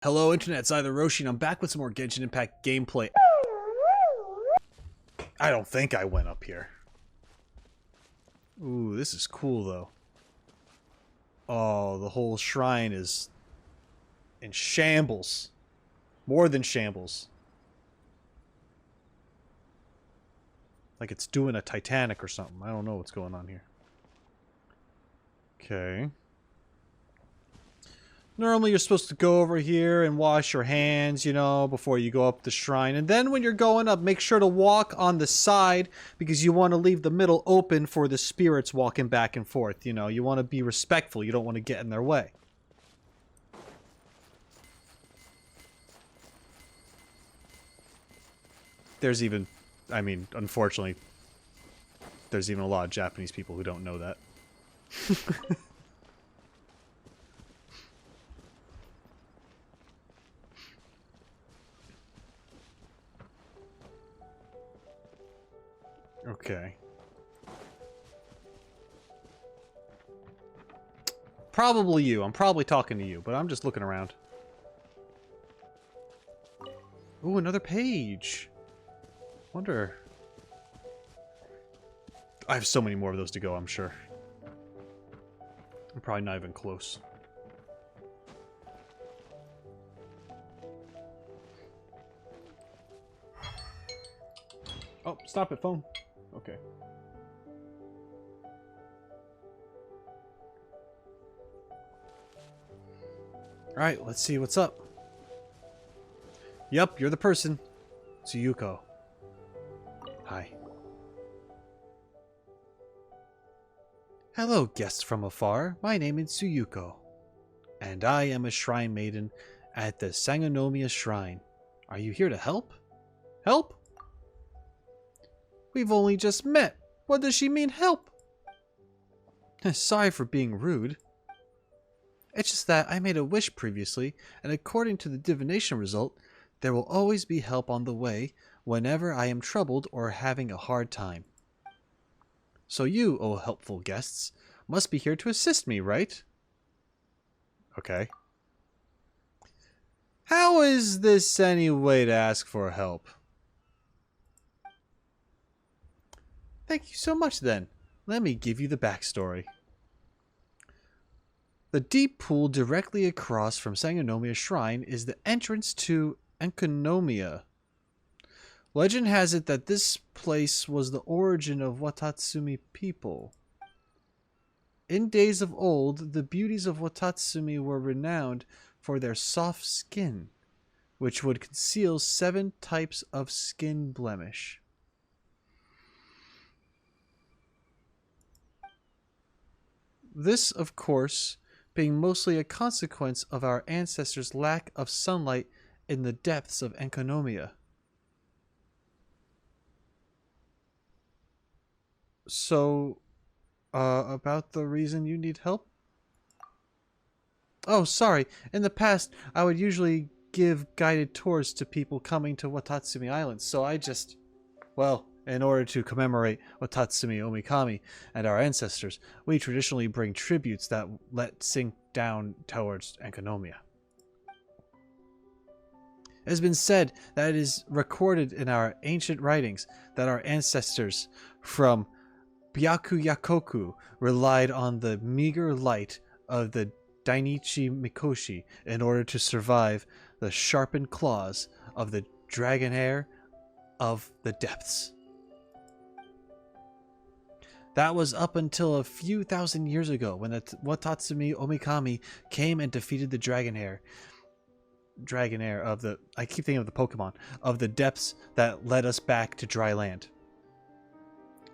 Hello Internet, it's TheRoschi and I'm back with some more Genshin Impact gameplay. I don't think I went up here. Ooh, this is cool though. Oh, the whole shrine is in shambles. More than shambles. Like it's doing a Titanic or something. I don't know what's going on here. Okay. Normally you're supposed to go over here and wash your hands, you know, before you go up the shrine. And then when you're going up, make sure to walk on the side because you want to leave the middle open for the spirits walking back and forth. You know, you want to be respectful. You don't want to get in their way. There's even, I mean, unfortunately, there's even a lot of Japanese people who don't know that. Okay. Probably you. I'm probably talking to you, but I'm just looking around. Ooh, another page. Wonder. I have so many more of those to go, I'm sure. I'm probably not even close. Oh, stop it, phone. Okay. Alright, let's see what's up. Yep, you're the person. Tsuyuko. Hi. Hello, guests from afar. My name is Tsuyuko. And I am a shrine maiden at the Sangonomiya Shrine. Are you here to help? Help? We've only just met. What does she mean, help? Sorry for being rude. It's just that I made a wish previously, and according to the divination result, there will always be help on the way whenever I am troubled or having a hard time. So you, O helpful guests, must be here to assist me, right? Okay. How is this any way to ask for help? Thank you so much then. Let me give you the backstory. The deep pool directly across from Sangonomiya Shrine is the entrance to Enkonomiya. Legend has it that this place was the origin of Watatsumi people. In days of old, the beauties of Watatsumi were renowned for their soft skin, which would conceal 7 types of skin blemish. This, of course, being mostly a consequence of our ancestors' lack of sunlight in the depths of Enkonomiya. So, about the reason you need help? Oh, sorry. In the past, I would usually give guided tours to people coming to Watatsumi Island, so I just... Well, in order to commemorate Watatsumi Omikami and our ancestors, we traditionally bring tributes that let sink down towards Enkonomiya. It has been said that it is recorded in our ancient writings that our ancestors from Byakuyakoku relied on the meager light of the Dainichi Mikoshi in order to survive the sharpened claws of the dragonair of the depths. That was up until a few thousand years ago when the Watatsumi Omikami came and defeated the Dragonair of the... I keep thinking of the Pokemon. Of the depths that led us back to dry land.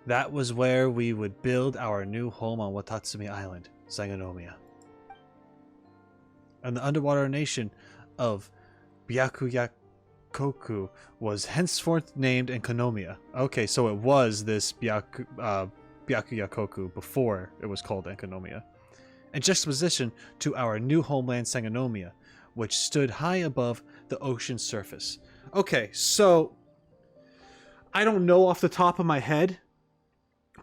That was where we would build our new home on Watatsumi Island, Sangonomiya. And the underwater nation of Byakuyakoku was henceforth named Enkonomiya. Okay, so it was this Byakuyakoku before it was called Enkonomiya. In juxtaposition to our new homeland Sangonomiya, which stood high above the ocean surface. Okay, so I don't know off the top of my head,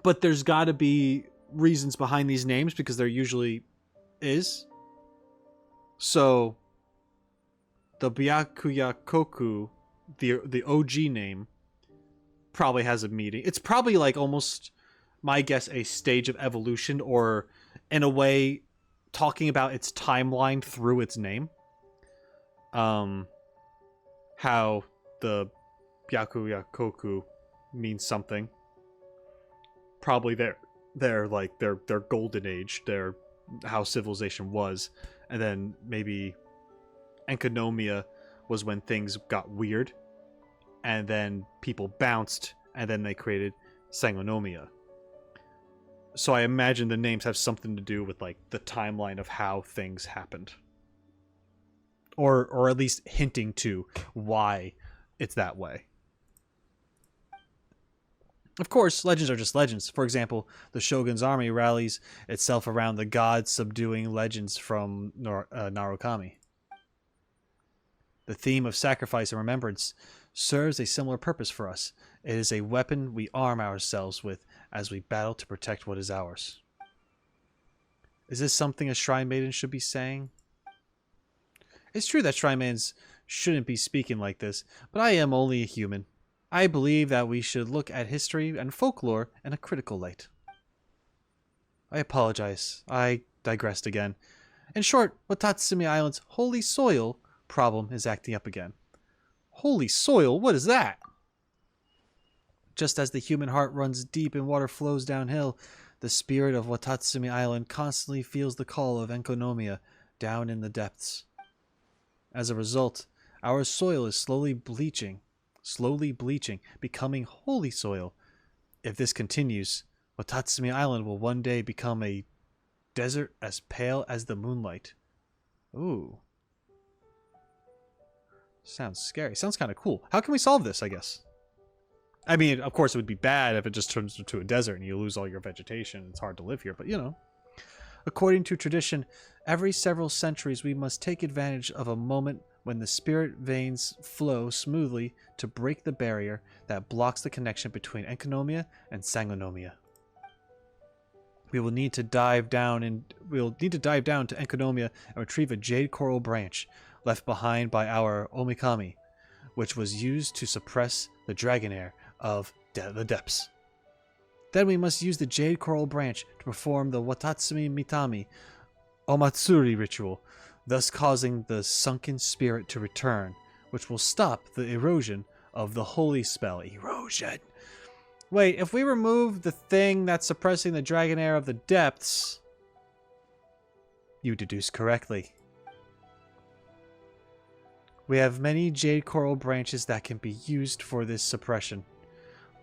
but there's got to be reasons behind these names because there usually is. So the Byakuya Koku, the OG name, probably has a meaning. It's probably like almost, my guess, a stage of evolution, or in a way talking about its timeline through its name. How the Byakuya Koku means something. Probably their like their golden age, their how civilization was, and then maybe Enkonomia was when things got weird, and then people bounced, and then they created Sangonomia. So I imagine the names have something to do with like the timeline of how things happened, or at least hinting to why it's that way. Of course, legends are just legends. For example, the Shogun's army rallies itself around the gods subduing legends from Narukami. The theme of sacrifice and remembrance serves a similar purpose for us. It is a weapon we arm ourselves with as we battle to protect what is ours. Is this something a Shrine Maiden should be saying? It's true that Shrine Maidens shouldn't be speaking like this, but I am only a human. I believe that we should look at history and folklore in a critical light. I apologize. I digressed again. In short, Watatsumi Island's holy soil problem is acting up again. Holy soil? What is that? Just as the human heart runs deep and water flows downhill, the spirit of Watatsumi Island constantly feels the call of Enkonomia down in the depths. As a result, our soil is slowly bleaching, becoming holy soil. If this continues, Watatsumi Island will one day become a desert as pale as the moonlight. Ooh. Sounds scary. Sounds kind of cool. How can we solve this, I guess? I mean, of course, it would be bad if it just turns into a desert and you lose all your vegetation. It's hard to live here, but you know. According to tradition, every several centuries we must take advantage of a moment when the spirit veins flow smoothly to break the barrier that blocks the connection between Enkonomia and Sangonomia. We'll need to dive down to Enkonomia and retrieve a jade coral branch left behind by our Omikami, which was used to suppress the dragonair of the depths. Then we must use the jade coral branch to perform the Watatsumi Mitami Omatsuri ritual, thus causing the sunken spirit to return, which will stop the erosion of the holy spell. Erosion. Wait, if we remove the thing that's suppressing the dragonair of the depths, you deduce correctly. We have many jade coral branches that can be used for this suppression.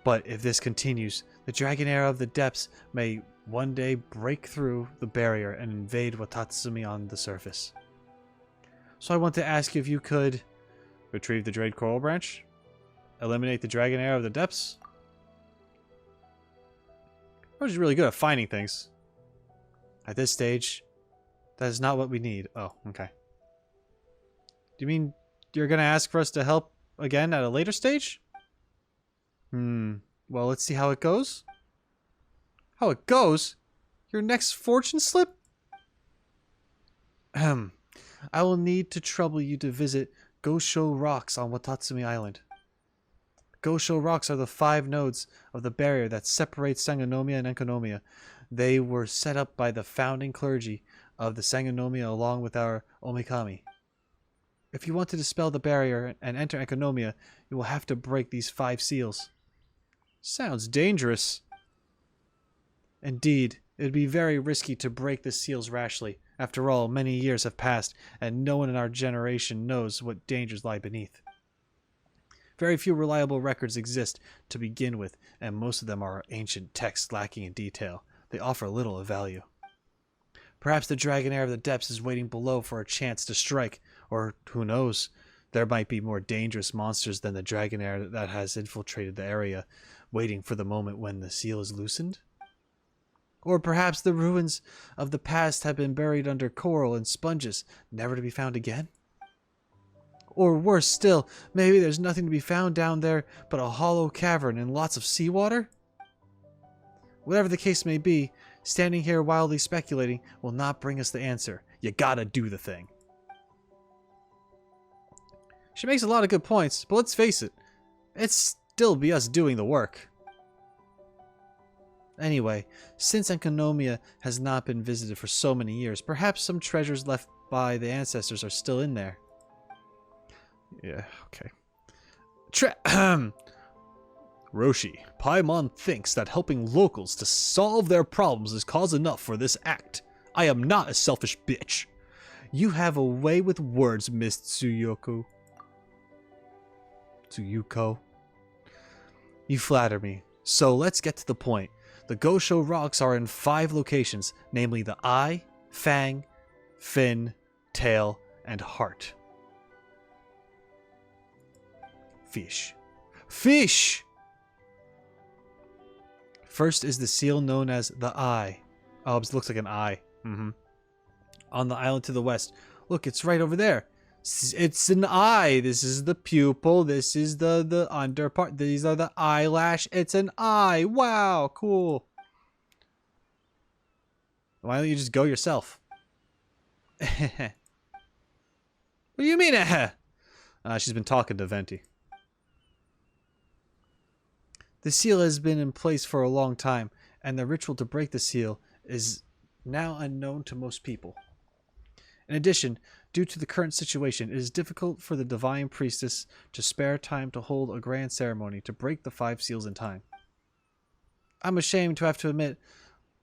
But if this continues, the dragonair of the depths may one day break through the barrier and invade Watatsumi on the surface. So I want to ask you if you could retrieve the jade coral branch, eliminate the dragonair of the depths. Rochi's really good at finding things. At this stage, that is not what we need. Oh, okay. Do you mean you're going to ask for us to help again at a later stage? Well, let's see how it goes. How it goes? Your next fortune slip? I will need to trouble you to visit Gosho Rocks on Watatsumi Island. Gosho Rocks are the 5 nodes of the barrier that separates Sangonomia and Enkonomia. They were set up by the founding clergy of the Sangonomia along with our Omikami. If you want to dispel the barrier and enter Enkonomia, you will have to break these 5 seals. Sounds dangerous. Indeed, it would be very risky to break the seals rashly. After all, many years have passed, and no one in our generation knows what dangers lie beneath. Very few reliable records exist to begin with, and most of them are ancient texts lacking in detail. They offer little of value. Perhaps the dragonair of the depths is waiting below for a chance to strike, or who knows, there might be more dangerous monsters than the dragonair that has infiltrated the area, waiting for the moment when the seal is loosened? Or perhaps the ruins of the past have been buried under coral and sponges, never to be found again? Or worse still, maybe there's nothing to be found down there but a hollow cavern and lots of seawater? Whatever the case may be, standing here wildly speculating will not bring us the answer. You gotta do the thing. She makes a lot of good points, but let's face it, it's still be us doing the work. Anyway, since Enkonomia has not been visited for so many years, perhaps some treasures left by the ancestors are still in there. Yeah, okay. Roshi, Paimon thinks that helping locals to solve their problems is cause enough for this act. I am not a selfish bitch. You have a way with words, Miss Tsuyuko. Tsuyuko. You flatter me. So let's get to the point. The Gosho rocks are in 5 locations, namely the eye, fang, fin, tail, and heart. Fish. Fish! First is the seal known as the eye. Oh, it looks like an eye. On the island to the west. Look, it's right over there. It's an eye. This is the pupil. This is the under part. These are the eyelash. It's an eye. Wow, cool. Why don't you just go yourself? What do you mean, she's been talking to Venti. The seal has been in place for a long time, and the ritual to break the seal is now unknown to most people. In addition, due to the current situation, it is difficult for the Divine Priestess to spare time to hold a grand ceremony to break the 5 seals in time. I'm ashamed to have to admit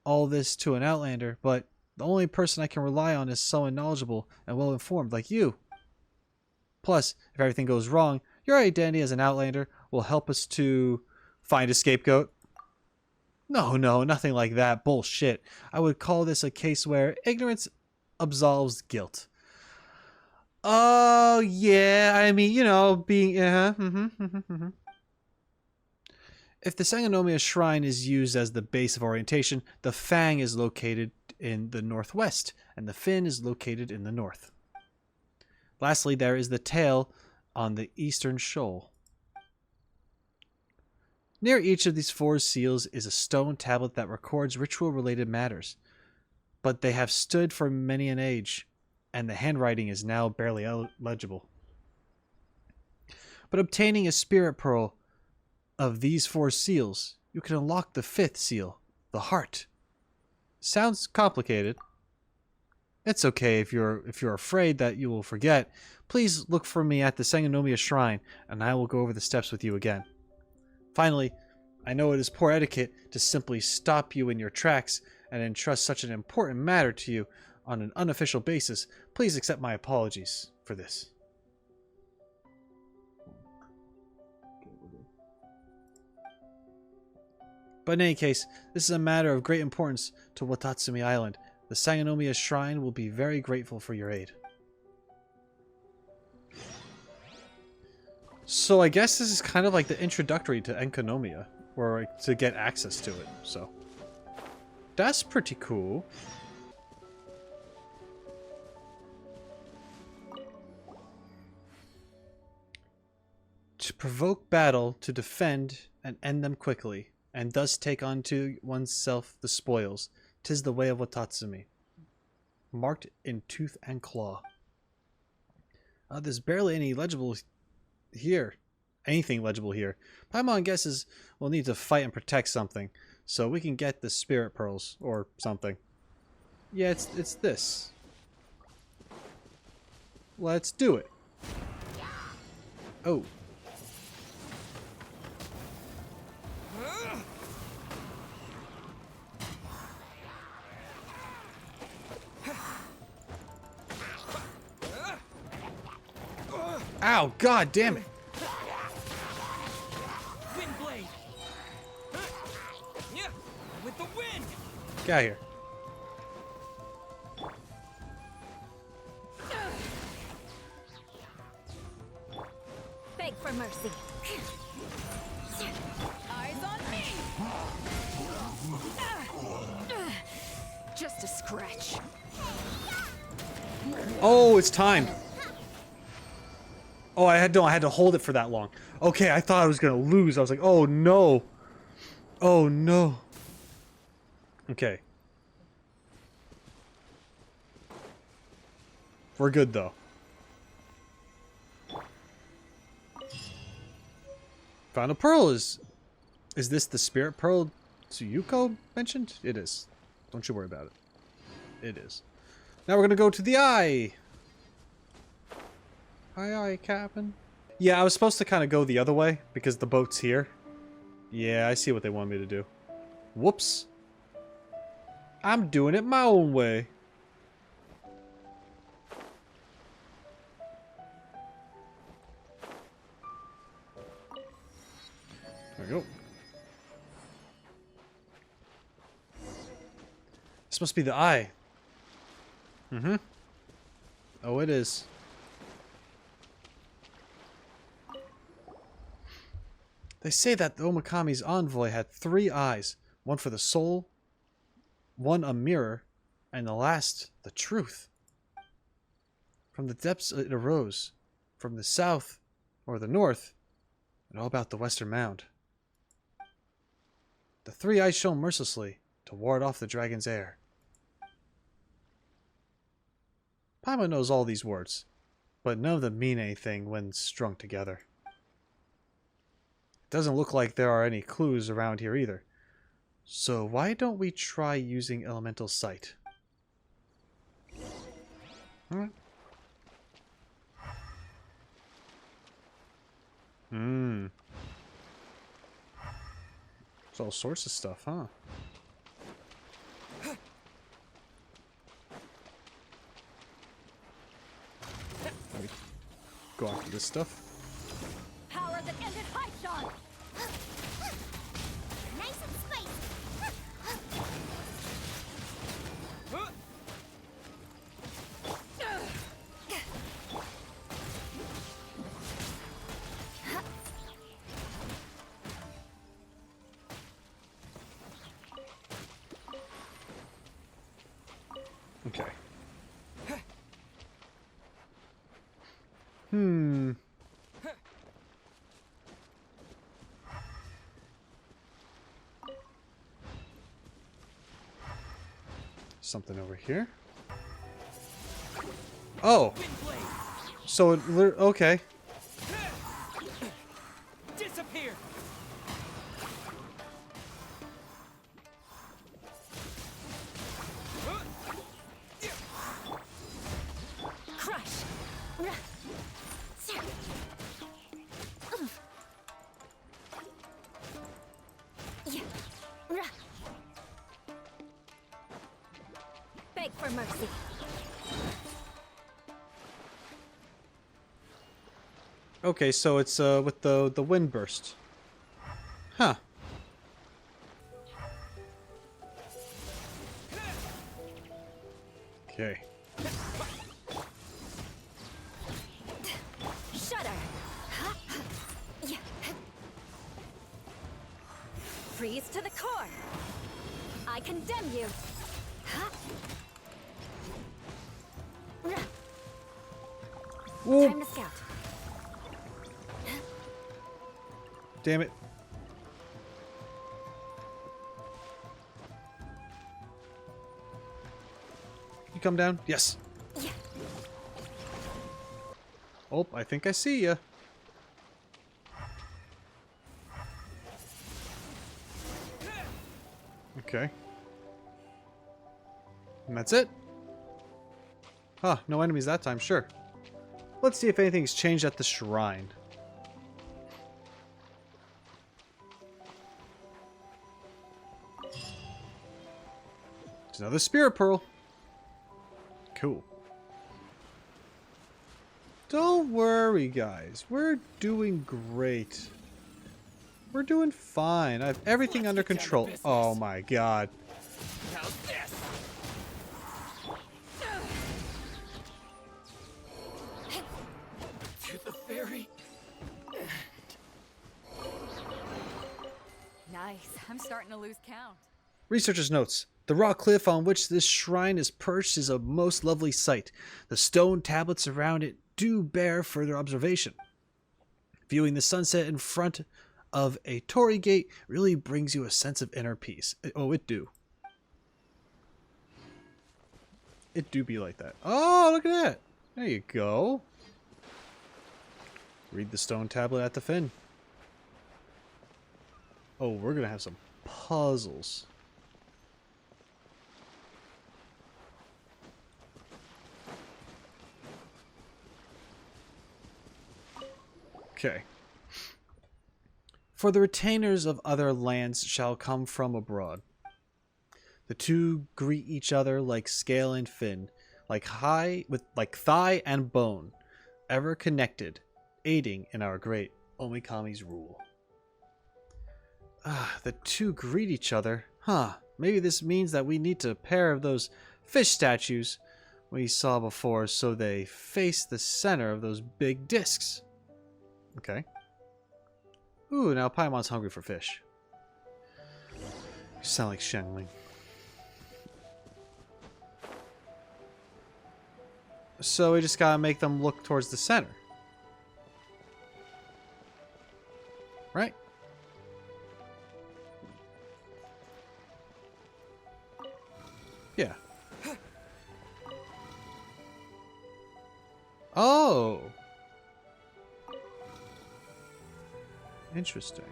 all this to an Outlander, but the only person I can rely on is someone knowledgeable and well-informed like you. Plus, if everything goes wrong, your identity as an Outlander will help us to find a scapegoat. No, nothing like that. Bullshit. I would call this a case where ignorance absolves guilt. Oh, yeah. I mean, you know, being... If the Sangonomiya Shrine is used as the base of orientation, the Fang is located in the northwest, and the Fin is located in the north. Lastly, there is the tail on the eastern shoal. Near each of these 4 seals is a stone tablet that records ritual-related matters, but they have stood for many an age, and the handwriting is now barely legible. But obtaining a spirit pearl of these 4 seals, you can unlock the 5th seal, the heart. Sounds complicated. It's okay if you're afraid that you will forget. Please look for me at the Sangonomiya Shrine, and I will go over the steps with you again. Finally, I know it is poor etiquette to simply stop you in your tracks and entrust such an important matter to you on an unofficial basis. Please accept my apologies for this. But in any case, this is a matter of great importance to Watatsumi Island. The Sangonomiya Shrine will be very grateful for your aid. So I guess this is kind of like the introductory to Enkonomia, or like to get access to it, so. That's pretty cool. To provoke battle, to defend, and end them quickly, and thus take unto oneself the spoils. 'Tis the way of Watatsumi. Marked in tooth and claw. There's barely any legible here. Anything legible here. Paimon guesses we'll need to fight and protect something, so we can get the spirit pearls, or something. Yeah, it's this. Let's do it. Oh. Ow, god damn it. Wind blade. Yeah, with the wind. Get out of here. Beg for mercy. Eyes on me. Just a scratch. Oh, it's time. Oh, I had to hold it for that long. Okay, I thought I was gonna lose. I was like, oh no. Oh no. Okay. We're good though. Found a pearl. Is this the spirit pearl Tsuyuko mentioned? It is. Don't you worry about it. It is. Now we're gonna go to the eye. Aye, Captain. Yeah, I was supposed to kind of go the other way because the boat's here. Yeah, I see what they want me to do. Whoops. I'm doing it my own way. There we go. This must be the eye. Mm-hmm. Oh, it is. They say that the Omakami's envoy had 3 eyes. One for the soul, one a mirror, and the last, the truth. From the depths it arose. From the south, or the north, and all about the western mound. The 3 eyes shone mercilessly to ward off the dragon's air. Paimon knows all these words, but none of them mean anything when strung together. It doesn't look like there are any clues around here either. So why don't we try using elemental sight? Alright. There's all sorts of stuff, huh? Let me go after this stuff. Power that ended Haishan! Nice and spicy! Okay. Something over here. Oh. So it okay. Disappear. Crush! Beg for mercy. Okay, so it's with the wind burst. Huh. Okay. Shudder! Freeze to the core! I condemn you! Ooh, Time to scout. damn it. You come down? Yes. Yeah. Oh, I think I see ya. Okay. And that's it? Huh, no enemies that time, sure. Let's see if anything's changed at the shrine. It's another spirit pearl. Cool. Don't worry, guys. We're doing great. We're doing fine. I have everything under control. Oh my god. How's this? To the ferry. Nice. I'm starting to lose count. Researcher's notes. The rock cliff on which this shrine is perched is a most lovely sight. The stone tablets around it do bear further observation. Viewing the sunset in front of a torii gate really brings you a sense of inner peace. Oh, it do. It do be like that. Oh, look at that. There you go. Read the stone tablet at the fin. Oh, we're gonna have some puzzles. Okay. For the retainers of other lands shall come from abroad. The two greet each other like scale and fin, like thigh and bone, ever connected, aiding in our great Omikami's rule. Ah, the two greet each other. Huh. Maybe this means that we need a pair of those fish statues we saw before so they face the center of those big discs. Okay. Ooh, now Paimon's hungry for fish. You sound like Shenling. So we just gotta make them look towards the center. Right? Yeah. Oh! Interesting.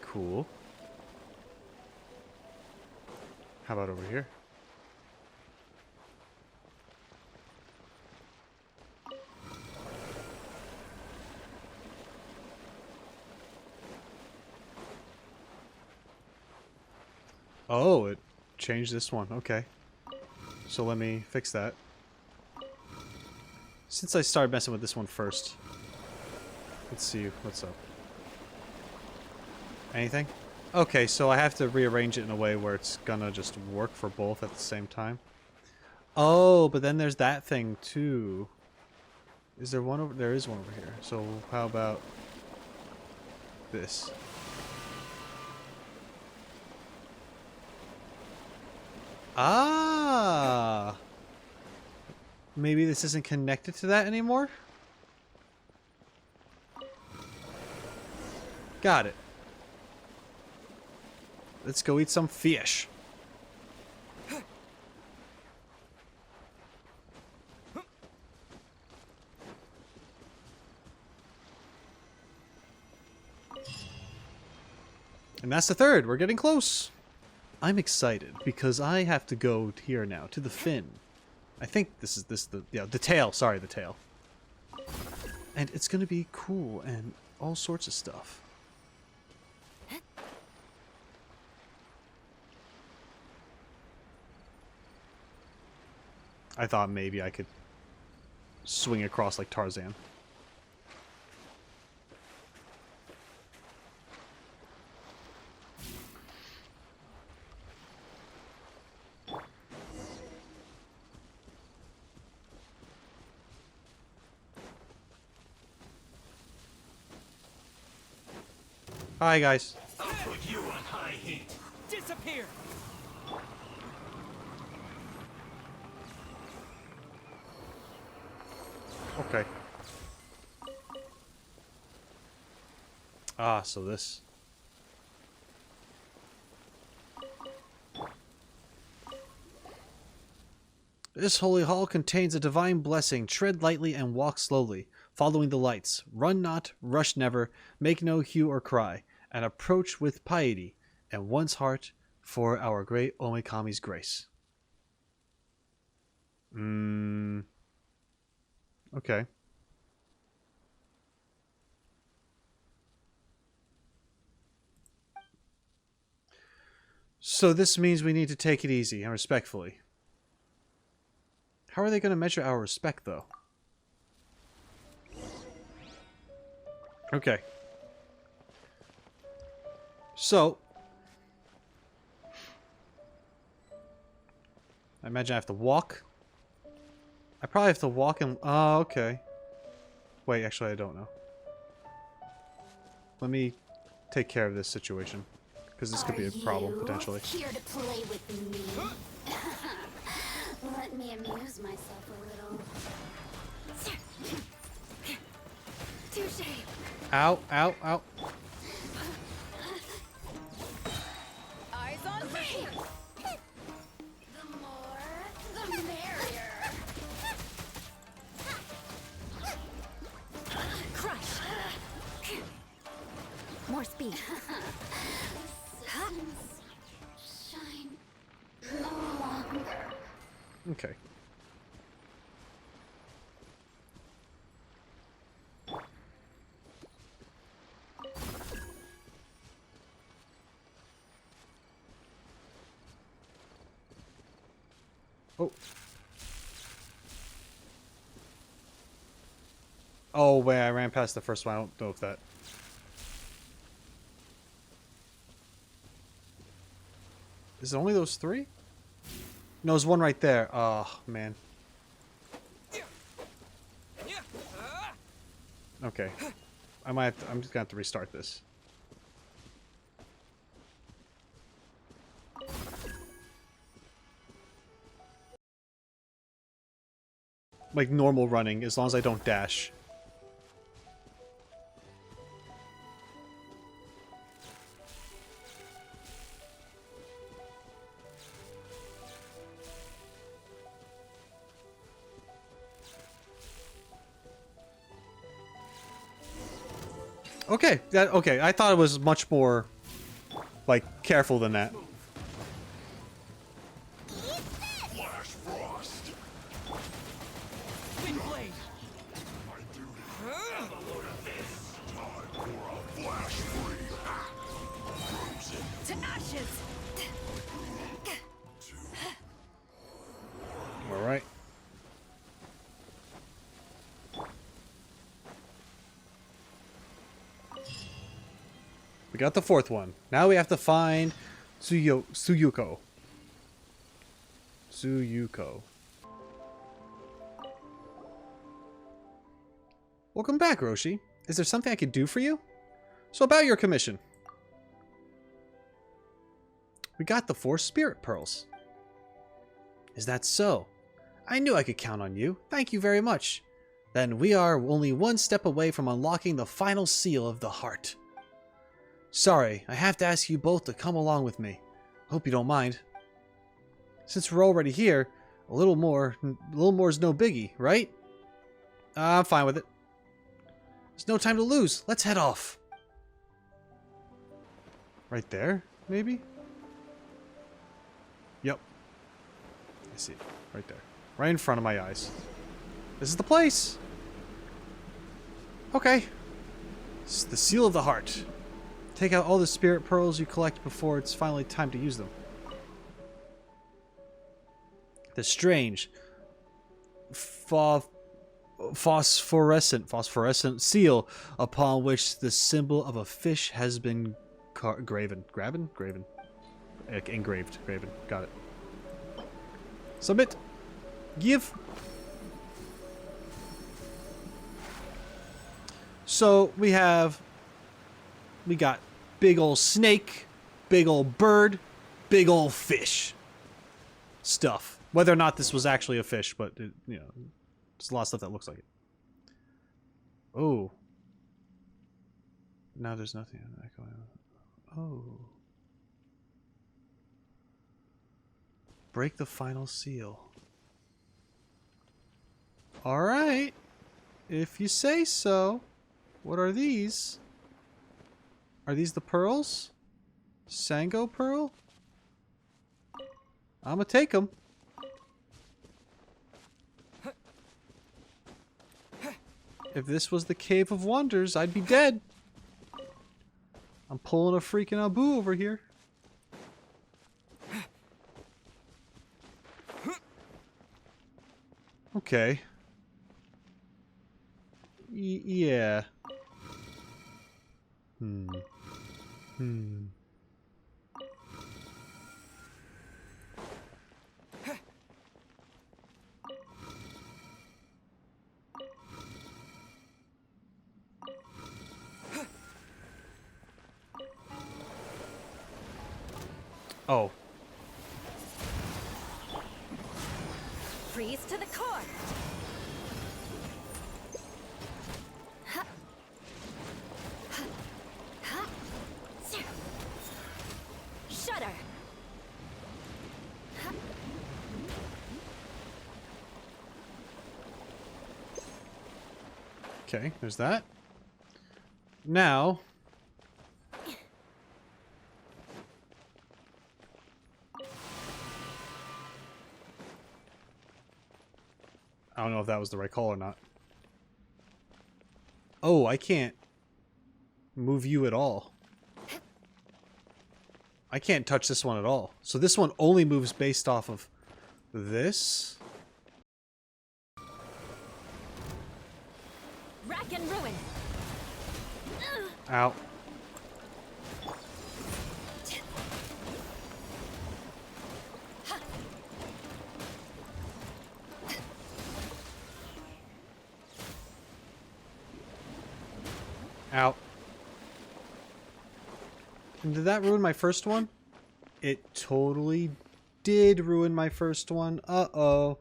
Cool. How about over here? Oh, it changed this one. Okay. So let me fix that. Since I started messing with this one first. Let's see what's up. Anything? Okay, so I have to rearrange it in a way where it's gonna just work for both at the same time. Oh, but then there's that thing too. Is there one over? There is one over here. So how about this? Ah! Maybe this isn't connected to that anymore? Got it. Let's go eat some fish. And that's the third. We're getting close. I'm excited because I have to go here now to the fin. I think this is the tail. Sorry, the tail. And it's gonna be cool and all sorts of stuff. I thought maybe I could swing across like Tarzan. Hi, guys. I'll put you on high heat. Disappear. Okay. Ah, so this. This holy hall contains a divine blessing. Tread lightly and walk slowly, following the lights. Run not, rush never, make no hue or cry, and approach with piety and one's heart for our great Omikami's grace. Okay. So this means we need to take it easy and respectfully. How are they going to measure our respect, though? Okay. So, I imagine I have to walk. I probably have to walk and... Oh, okay. Wait, actually, I don't know. Let me take care of this situation. Because this could be a problem, potentially. Here to play with me. Let me amuse myself a little. Touche. Ow, ow, ow. Eyes on me. The more, the merrier. Crush. More speed. Shine no longer. Okay. Oh. Oh, wait, I ran past the first one. I don't know if that... Is it only those three? No, there's one right there. Oh, man. Okay. I'm just gonna have to restart this. Like normal running, as long as I don't dash. Okay, okay. I thought it was much more, like, careful than that. Flash frost. Wind blade. Have a load of this. Time for a flash freeze. Frozen. To ashes. All right. We got the fourth one. Now we have to find Tsuyuko. Tsuyuko. Welcome back, Roshi. Is there something I could do for you? So about your commission. We got the 4 spirit pearls. Is that so? I knew I could count on you. Thank you very much. Then we are only one step away from unlocking the final seal of the heart. Sorry, I have to ask you both to come along with me. Hope you don't mind. Since we're already here, a little more is no biggie, right? I'm fine with it. There's no time to lose. Let's head off. Right there, maybe? Yep. I see. Right there. Right in front of my eyes. This is the place. Okay. It's the seal of the heart. Take out all the spirit pearls you collect before it's finally time to use them. The strange phosphorescent seal upon which the symbol of a fish has been engraved. Got it. Submit. Give. So we got big ol' snake, big ol' bird, big ol' fish stuff. Whether or not this was actually a fish, but it, you know, there's a lot of stuff that looks like it. Oh. Now there's nothing going on. Oh. Break the final seal. Alright. If you say so. What are these? Are these the pearls? Sango pearl? I'ma take them. If this was the Cave of Wonders, I'd be dead. I'm pulling a freaking Abu over here. Okay. Yeah. Oh. Freeze to the core. Ha. Ha. Ha. Shudder. Ha. Okay, there's that. Now... I don't know if that was the right call or not. Oh, I can't move you at all. I can't touch this one at all. So this one only moves based off of this. Rack and ruin. Ow. Ow. And did that ruin my first one? It totally did ruin my first one. Uh-oh.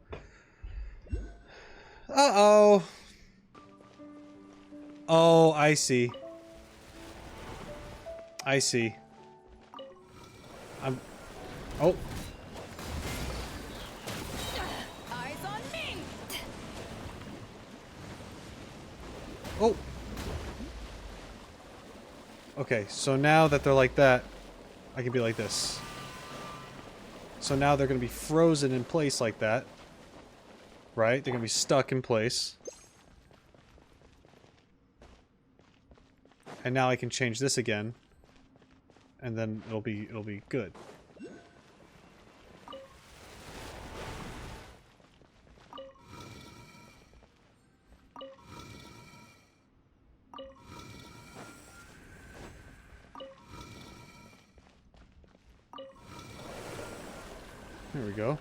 Uh-oh. Oh, I see. I see. Oh. Eyes on me. Oh. Okay, so now that they're like that, I can be like this. So now they're going to be frozen in place like that. Right? They're going to be stuck in place. And now I can change this again. And then it'll be good. There we go.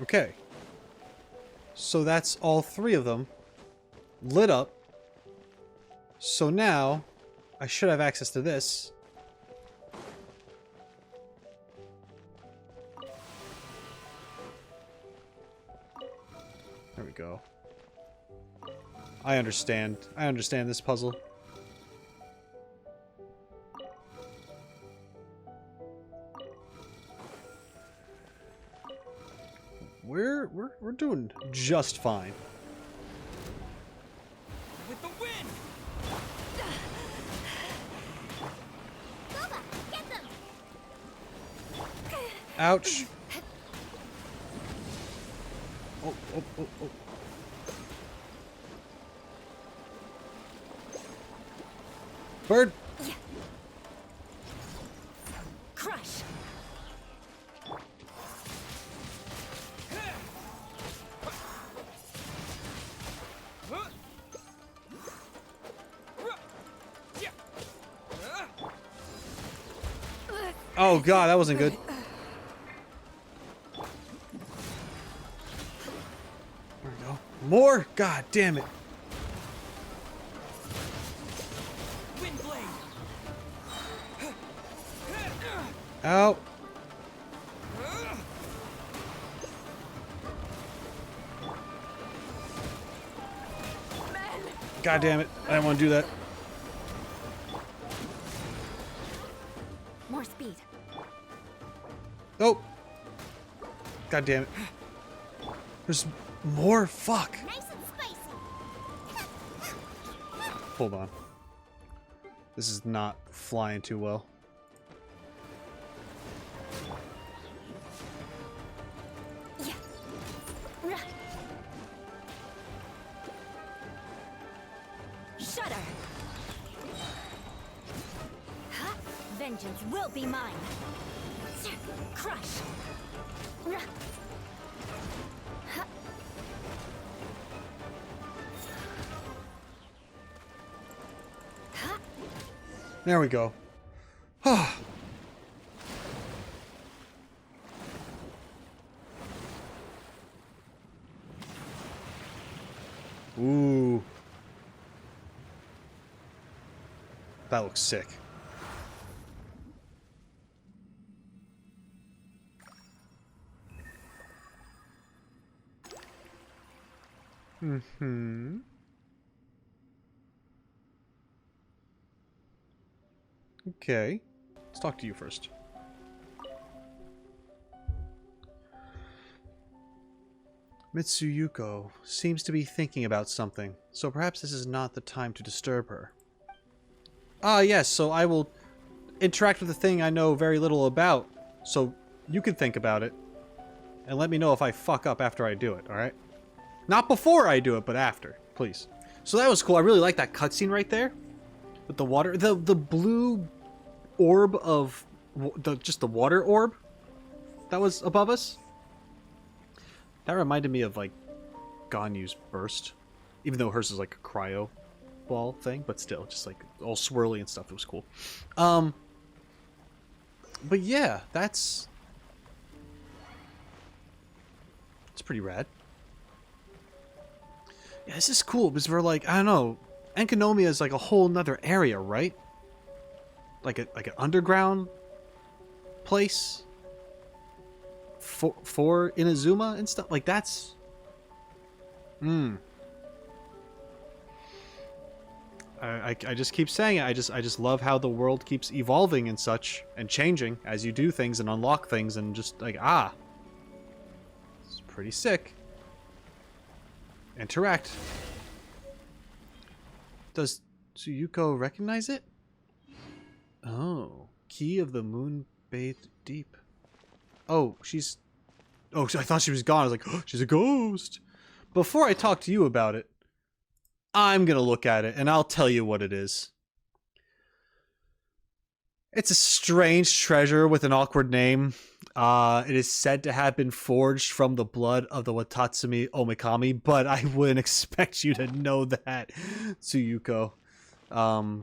Okay. So that's all three of them lit up. So now I should have access to this. There we go. I understand. I understand this puzzle. We're doing just fine. With the wind! Boba, get them! Ouch. Oh, oh, oh, oh. Bird! Crush. Oh god, that wasn't good. There we go. More? God damn it. Wind blade! Ow. God damn it. I didn't want to do that. More speed. Oh. God damn it. There's more? Fuck. Nice and spicy. Hold on. This is not flying too well. Yeah. Rah. Shudder. Huh? Vengeance will be mine. Crush. Rah. Huh. Huh. There we go. Ooh. That looks sick. Mm-hmm. Okay. Let's talk to you first. Tsuyuko seems to be thinking about something, so perhaps this is not the time to disturb her. Ah, yes, so I will interact with a thing I know very little about, so you can think about it, and let me know if I fuck up after I do it, alright? Not before I do it, but after, please. So that was cool. I really like that cutscene right there. With the water, the blue orb of, just the water orb that was above us. That reminded me of, like, Ganyu's burst. Even though hers is like a cryo ball thing, but still, just like all swirly and stuff. It was cool. But yeah, that's pretty rad. Yeah, this is cool because we're like, I don't know, Enkanomiya is like a whole nother area, right? Like an underground place for Inazuma and stuff. Like that's I just keep saying it. I just love how the world keeps evolving and such and changing as you do things and unlock things and just like it's pretty sick. Interact. Does Tsuyuko recognize it? Oh, key of the moon-bathed deep. Oh, she's... Oh, I thought she was gone. I was like, oh, she's a ghost. Before I talk to you about it, I'm gonna look at it and I'll tell you what it is. It's a strange treasure with an awkward name. It is said to have been forged from the blood of the Watatsumi Omikami, but I wouldn't expect you to know that, Tsuyuko.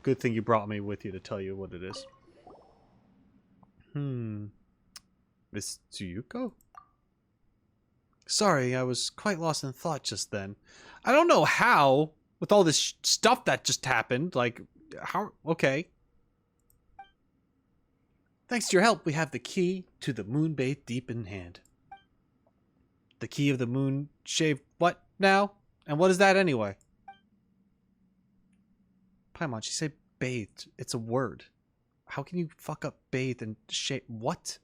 Good thing you brought me with you to tell you what it is. Miss Tsuyuko? Sorry, I was quite lost in thought just then. I don't know how, with all this stuff that just happened, like, how, okay. Thanks to your help, we have the key to the moon-bathed deep in hand. The key of the moon shaved what now? And what is that anyway? Paimon, she said bathed. It's a word. How can you fuck up bathed and shave? What?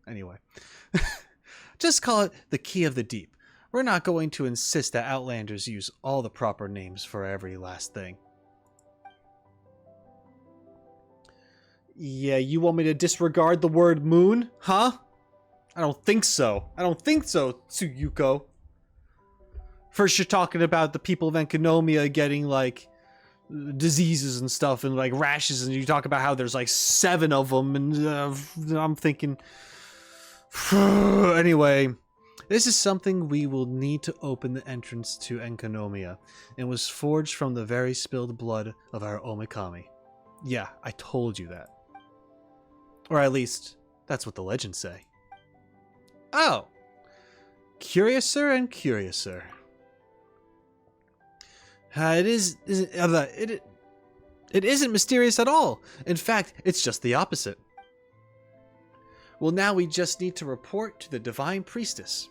Anyway. Just call it the key of the deep. We're not going to insist that Outlanders use all the proper names for every last thing. Yeah, you want me to disregard the word moon? Huh? I don't think so. I don't think so, Tsuyuko. First you're talking about the people of Enkanomiya getting, like, diseases and stuff and, like, rashes, and you talk about how there's, like, 7 of them, and I'm thinking... Anyway, this is something we will need to open the entrance to Enkanomiya, and was forged from the very spilled blood of our Omikami. Yeah, I told you that. Or at least, that's what the legends say. Oh! Curiouser and curiouser. It isn't mysterious at all. In fact, it's just the opposite. Well, now we just need to report to the Divine Priestess,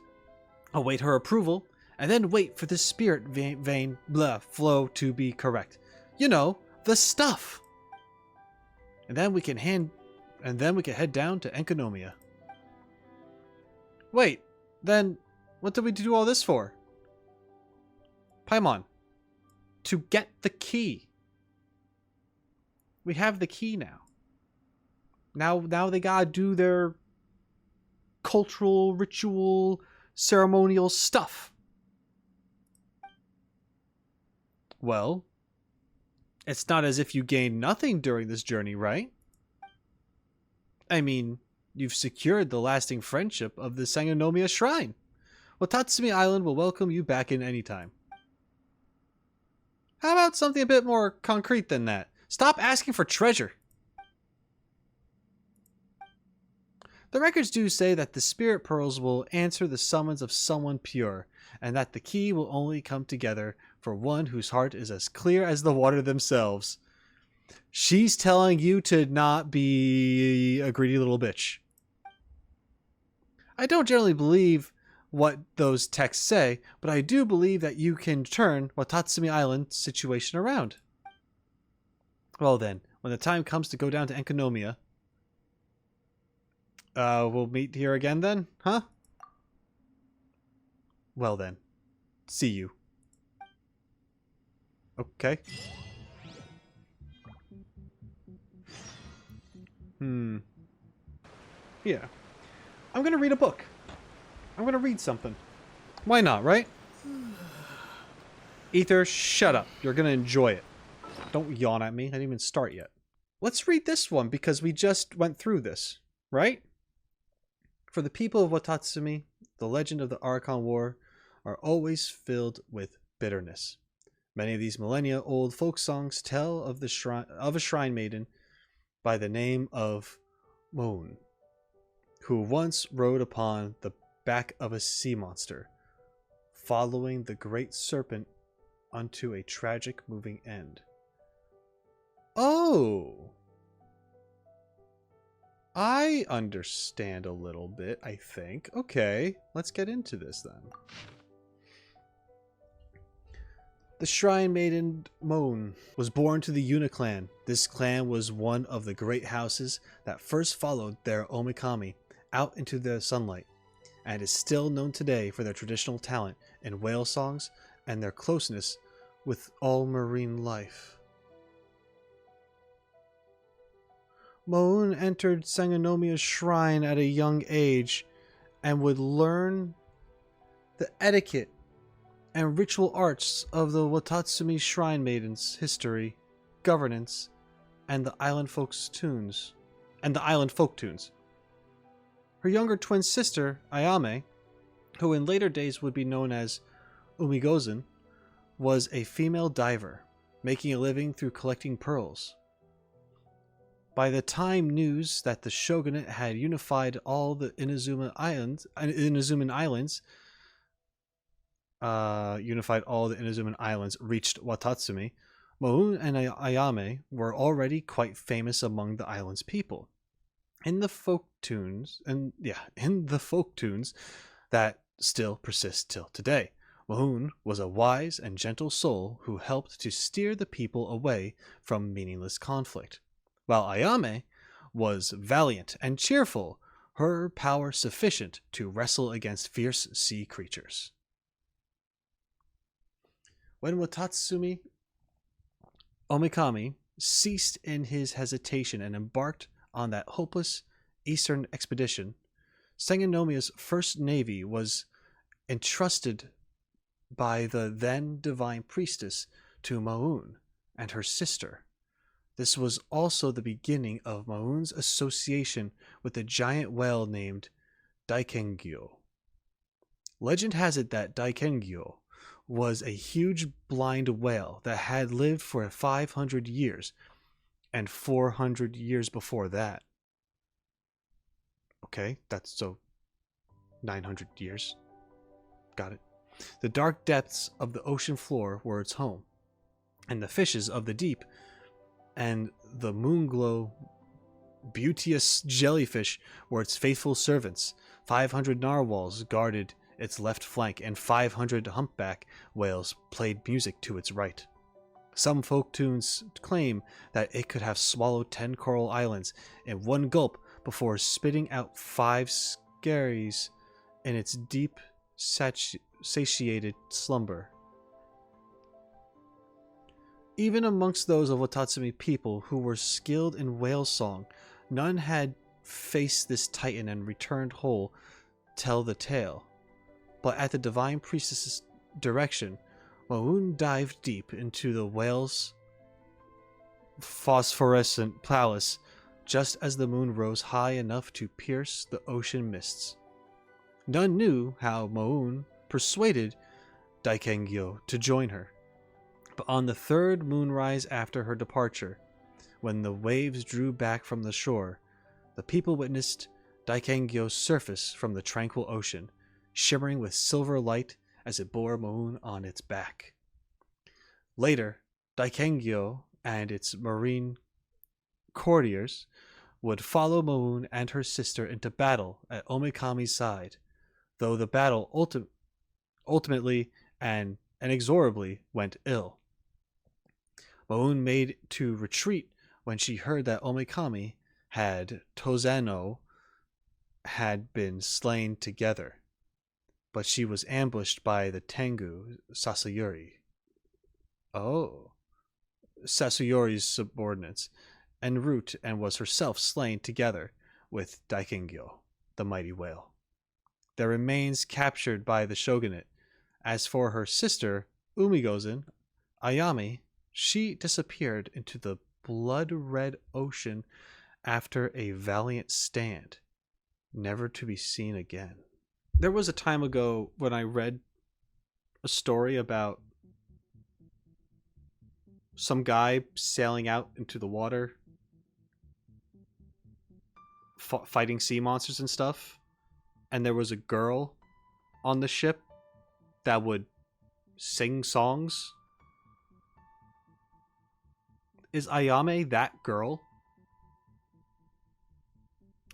await her approval, and then wait for the spirit vein flow to be correct. You know, the stuff. And then we can head down to Enkanomiya. Wait, then what did we do all this for? Paimon, to get the key. We have the key now. Now they gotta do their cultural, ritual, ceremonial stuff. Well, it's not as if you gained nothing during this journey, right? I mean, you've secured the lasting friendship of the Sangonomiya Shrine. Watatsumi Island will welcome you back in any time. How about something a bit more concrete than that? Stop asking for treasure. The records do say that the spirit pearls will answer the summons of someone pure, and that the key will only come together for one whose heart is as clear as the water themselves. She's telling you to not be a greedy little bitch. I don't generally believe what those texts say, but I do believe that you can turn Watatsumi Island situation around. Well then, when the time comes to go down to Enkanomiya, we'll meet here again then, huh? Well then, see you. Okay. Yeah. I'm gonna read a book. I'm gonna read something. Why not, right? Ether, shut up. You're gonna enjoy it. Don't yawn at me. I didn't even start yet. Let's read this one because we just went through this, right? For the people of Watatsumi, the legend of the Archon War are always filled with bitterness. Many of these millennia-old folk songs tell of a shrine maiden by the name of Moon, who once rode upon the back of a sea monster, following the great serpent unto a tragic moving end. Oh! I understand a little bit, I think. Okay, let's get into this then. The Shrine Maiden Moon was born to the Yuna clan. This clan was one of the great houses that first followed their Omikami out into the sunlight, and is still known today for their traditional talent in whale songs and their closeness with all marine life. Moon entered Sangonomiya's shrine at a young age and would learn the etiquette and ritual arts of the Watatsumi Shrine Maidens' history, governance, and the island folk tunes. Her younger twin sister, Ayame, who in later days would be known as Umigozen, was a female diver, making a living through collecting pearls. By the time news that the shogunate had unified all the Inazuman Islands reached Watatsumi, Moon and Ayame were already quite famous among the island's people. In the folk tunes that still persist till today. Moon was a wise and gentle soul who helped to steer the people away from meaningless conflict, while Ayame was valiant and cheerful, her power sufficient to wrestle against fierce sea creatures. When Watatsumi Omikami ceased in his hesitation and embarked on that hopeless eastern expedition, Sangonomiya's first navy was entrusted by the then divine priestess to Moon and her sister. This was also the beginning of Moon's association with a giant whale named Daikengyo. Legend has it that Daikengyo was a huge blind whale that had lived for 500 years and 400 years before that. Okay, that's so 900 years. Got it. The dark depths of the ocean floor were its home, and the fishes of the deep and the moonglow beauteous jellyfish were its faithful servants. 500 narwhals guarded its left flank, and 500 humpback whales played music to its right. Some folk tunes claim that it could have swallowed 10 coral islands in one gulp before spitting out 5 skerries in its deep, satiated slumber. Even amongst those of Watatsumi people who were skilled in whale song, none had faced this titan and returned whole tell the tale. But at the divine priestess's direction, Moon dived deep into the whale's phosphorescent palace just as the moon rose high enough to pierce the ocean mists. None knew how Moon persuaded Daikengyo to join her. But on the third moonrise after her departure, when the waves drew back from the shore, the people witnessed Daikengyo surface from the tranquil ocean, shimmering with silver light as it bore Moon on its back. Later, Daikengyo and its marine courtiers would follow Moon and her sister into battle at Omikami's side, though the battle ultimately and inexorably went ill. Moon made to retreat when she heard that Omikami had Tozano had been slain together, but she was ambushed by the Tengu Sasayuri. Oh. Sasayuri's subordinates, en route, and was herself slain together with Daikingyo, the mighty whale. Their remains captured by the shogunate. As for her sister, Umigozen, Ayami, she disappeared into the blood-red ocean after a valiant stand, never to be seen again. There was a time ago when I read a story about some guy sailing out into the water, fighting sea monsters and stuff, and there was a girl on the ship that would sing songs. Is Ayame that girl?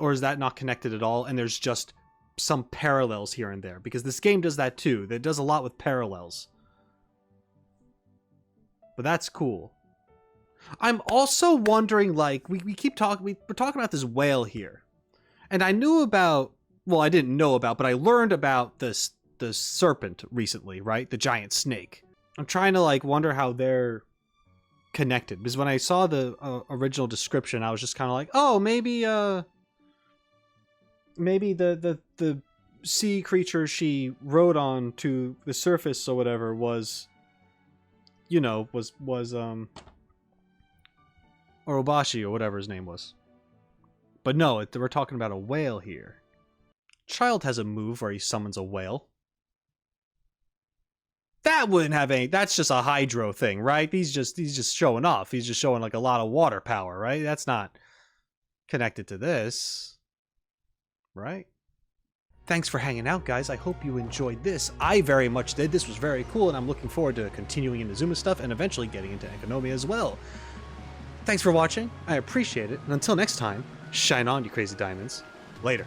Or is that not connected at all, and there's just some parallels here and there? Because this game does that too. It does a lot with parallels. But that's cool. I'm also wondering, like, we're talking about this whale here. And I knew about, well, I didn't know about, but I learned about the serpent recently, right? The giant snake. I'm trying to, like, wonder how they're connected. Because when I saw the original description, I was just kind of like, oh, maybe the sea creature she rode on to the surface or whatever was, you know, was Orobashi or whatever his name was. But no, we're talking about a whale here. Child has a move where he summons a whale. That wouldn't have any. That's just a hydro thing, right? He's just showing off. He's just showing like a lot of water power, right? That's not connected to this, right? Thanks for hanging out, guys. I hope you enjoyed this. I very much did. This was very cool, and I'm looking forward to continuing into Zuma stuff and eventually getting into Economia as well. Thanks for watching. I appreciate it. And until next time, shine on, you crazy diamonds. Later.